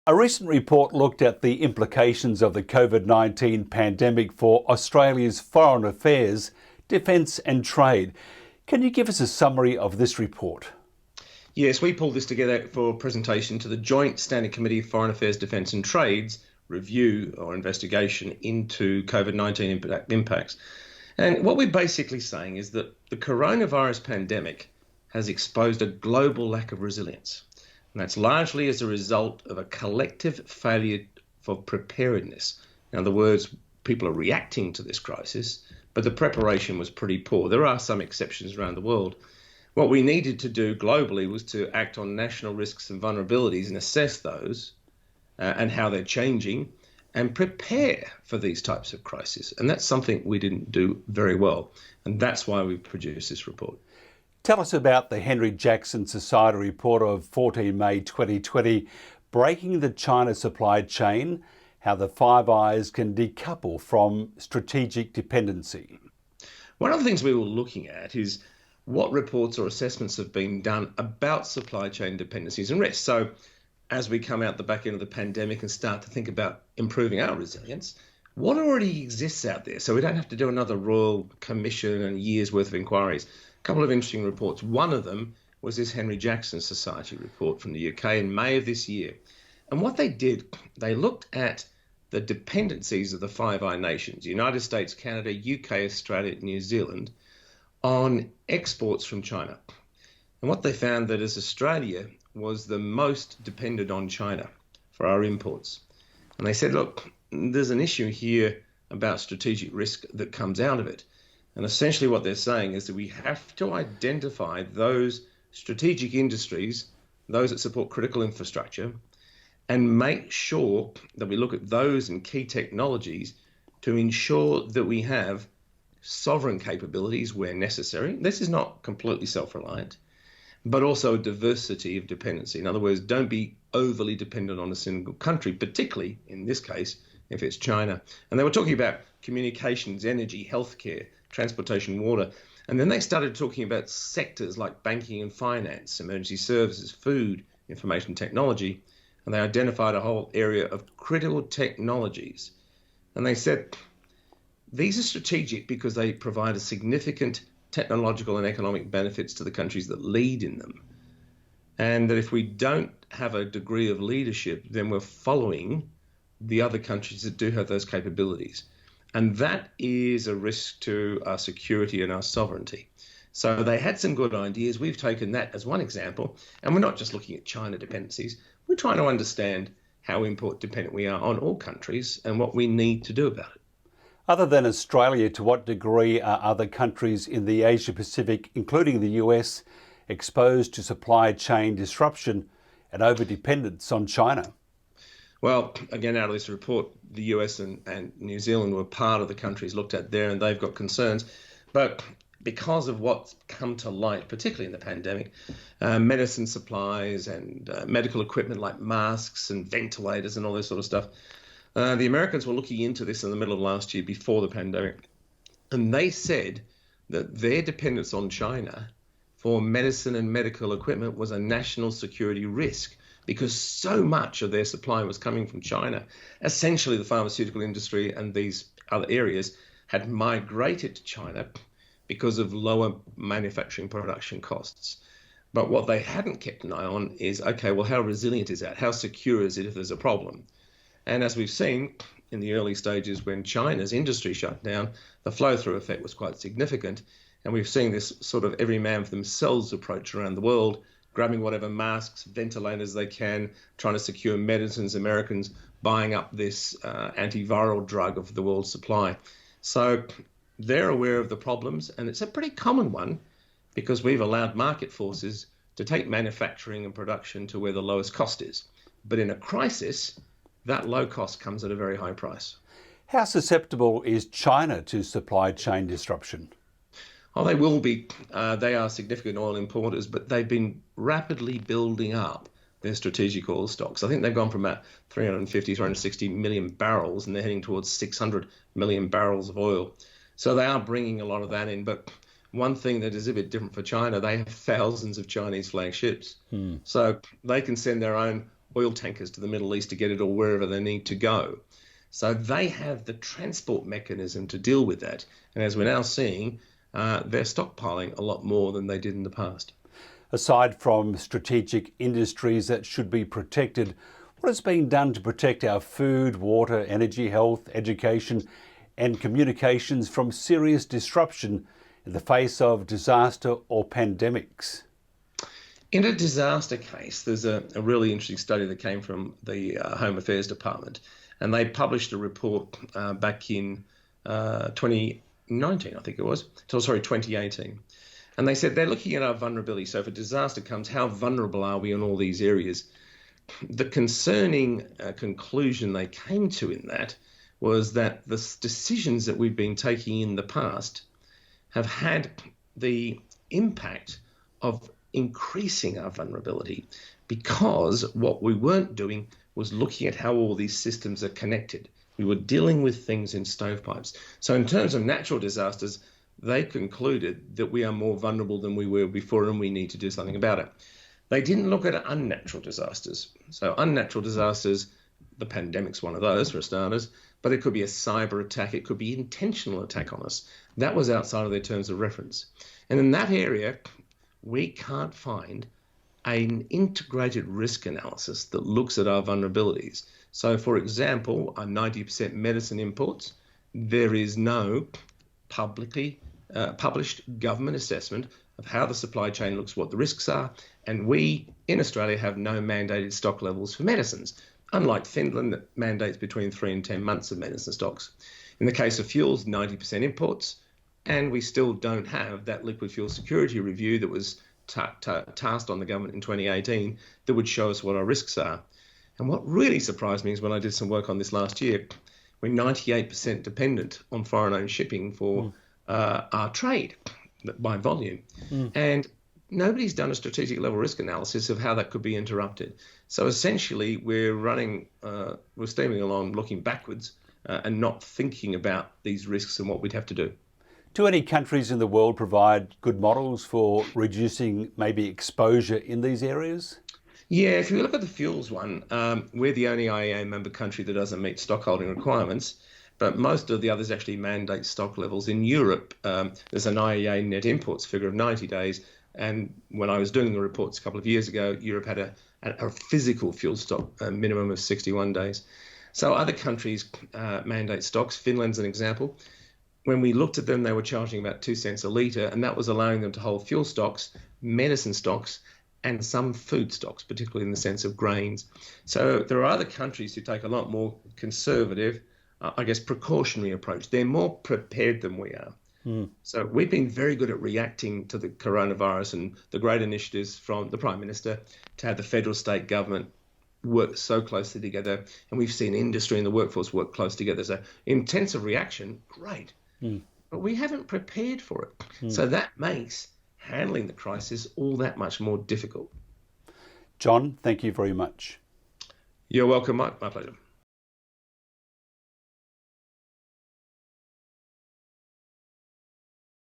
A recent report looked at the implications of the COVID-19 pandemic for Australia's foreign affairs, defence and trade. Can you give us a summary of this report? Yes, we pulled this together for a presentation to the Joint Standing Committee of Foreign Affairs, Defence and Trade's review or investigation into COVID-19 impacts. And what we're basically saying is that the coronavirus pandemic has exposed a global lack of resilience. And that's largely as a result of a collective failure for preparedness. In other words, people are reacting to this crisis, but the preparation was pretty poor. There are some exceptions around the world. What we needed to do globally was to act on national risks and vulnerabilities and assess those and how they're changing and prepare for these types of crises. And that's something we didn't do very well. And that's why we've produced this report. Tell us about the Henry Jackson Society report of 14 May 2020, Breaking the China Supply Chain, how the Five Eyes can decouple from strategic dependency. One of the things we were looking at is what reports or assessments have been done about supply chain dependencies and risks. So as we come out the back end of the pandemic and start to think about improving our resilience, what already exists out there so we don't have to do another Royal Commission and years worth of inquiries. A couple of interesting reports. One of them was this Henry Jackson Society report from the UK in May of this year. And what they did, they looked at the dependencies of the Five Eyes nations, United States, Canada, UK, Australia, New Zealand, on exports from China. And what they found that as Australia was the most dependent on China for our imports. And they said, look, there's an issue here about strategic risk that comes out of it. And essentially what they're saying is that we have to identify those strategic industries, those that support critical infrastructure, and make sure that we look at those and key technologies to ensure that we have sovereign capabilities where necessary. This is not completely self-reliant, but also a diversity of dependency. In other words, don't be overly dependent on a single country, particularly in this case, if it's China. And they were talking about communications, energy, healthcare, transportation, water. And then they started talking about sectors like banking and finance, emergency services, food, information technology. And they identified a whole area of critical technologies. And they said, these are strategic because they provide a significant technological and economic benefits to the countries that lead in them. And that if we don't have a degree of leadership, then we're following the other countries that do have those capabilities. And that is a risk to our security and our sovereignty. So they had some good ideas. We've taken that as one example. And we're not just looking at China dependencies. We're trying to understand how import dependent we are on all countries and what we need to do about it. Other than Australia, to what degree are other countries in the Asia Pacific, including the US, exposed to supply chain disruption and overdependence on China? Well, again, out of this report, the US and New Zealand were part of the countries looked at there, and they've got concerns. But because of what's come to light, particularly in the pandemic, medicine supplies and medical equipment like masks and ventilators and all this sort of stuff, the Americans were looking into this in the middle of last year before the pandemic. And they said that their dependence on China for medicine and medical equipment was a national security risk because so much of their supply was coming from China. Essentially, the pharmaceutical industry and these other areas had migrated to China because of lower manufacturing production costs. But what they hadn't kept an eye on is, okay, well, how resilient is that? How secure is it if there's a problem? And as we've seen in the early stages when China's industry shut down, the flow-through effect was quite significant. And we've seen this sort of every man for themselves approach around the world, grabbing whatever masks, ventilators they can, trying to secure medicines, Americans buying up this antiviral drug of the world's supply. So they're aware of the problems, and it's a pretty common one because we've allowed market forces to take manufacturing and production to where the lowest cost is. But in a crisis, that low cost comes at a very high price. How susceptible is China to supply chain disruption? Oh, they will be. They are significant oil importers, but they've been rapidly building up their strategic oil stocks. I think they've gone from about 350, 360 million barrels, and they're heading towards 600 million barrels of oil. So they are bringing a lot of that in. But one thing that is a bit different for China, they have thousands of Chinese flagships. So they can send their own oil tankers to the Middle East to get it or wherever they need to go. So they have the transport mechanism to deal with that. And as we're now seeing, they're stockpiling a lot more than they did in the past. Aside from strategic industries that should be protected, what is being done to protect our food, water, energy, health, education and communications from serious disruption in the face of disaster or pandemics? In a disaster case, there's a really interesting study that came from the Home Affairs Department, and they published a report back in 2019, I think it was. So, sorry, 2018. And they said they're looking at our vulnerability. So if a disaster comes, how vulnerable are we in all these areas? The concerning conclusion they came to in that was that the decisions that we've been taking in the past have had the impact of increasing our vulnerability, because what we weren't doing was looking at how all these systems are connected. We were dealing with things in stovepipes. So in terms of natural disasters, they concluded that we are more vulnerable than we were before and we need to do something about it. They didn't look at unnatural disasters. So unnatural disasters, the pandemic's one of those for starters, but it could be a cyber attack, it could be intentional attack on us. That was outside of their terms of reference. And in that area, we can't find an integrated risk analysis that looks at our vulnerabilities. So for example, our 90% medicine imports, there is no publicly published government assessment of how the supply chain looks, what the risks are, and we in Australia have no mandated stock levels for medicines, unlike Finland that mandates between 3 and 10 months of medicine stocks. In the case of fuels, 90% imports, and we still don't have that liquid fuel security review that was tasked on the government in 2018 that would show us what our risks are. And what really surprised me is when I did some work on this last year, we're 98% dependent on foreign-owned shipping for our trade by volume. And nobody's done a strategic level risk analysis of how that could be interrupted. So essentially, we're steaming along looking backwards and not thinking about these risks and what we'd have to do. Do any countries in the world provide good models for reducing maybe exposure in these areas? Yeah, if you look at the fuels one, we're the only IEA member country that doesn't meet stockholding requirements, but most of the others actually mandate stock levels. In Europe, there's an IEA net imports figure of 90 days, and when I was doing the reports a couple of years ago, Europe had a physical fuel stock minimum of 61 days. So other countries mandate stocks. Finland's an example. When we looked at them, they were charging about 2 cents a litre, and that was allowing them to hold fuel stocks, medicine stocks, and some food stocks, particularly in the sense of grains. So there are other countries who take a lot more conservative, precautionary approach. They're more prepared than we are. So we've been very good at reacting to the coronavirus and the great initiatives from the Prime Minister to have the federal state government work so closely together. And we've seen industry and the workforce work close together. So intensive reaction, great. But we haven't prepared for it. So that makes handling the crisis all that much more difficult. John, thank you very much. You're welcome, Mike. My pleasure.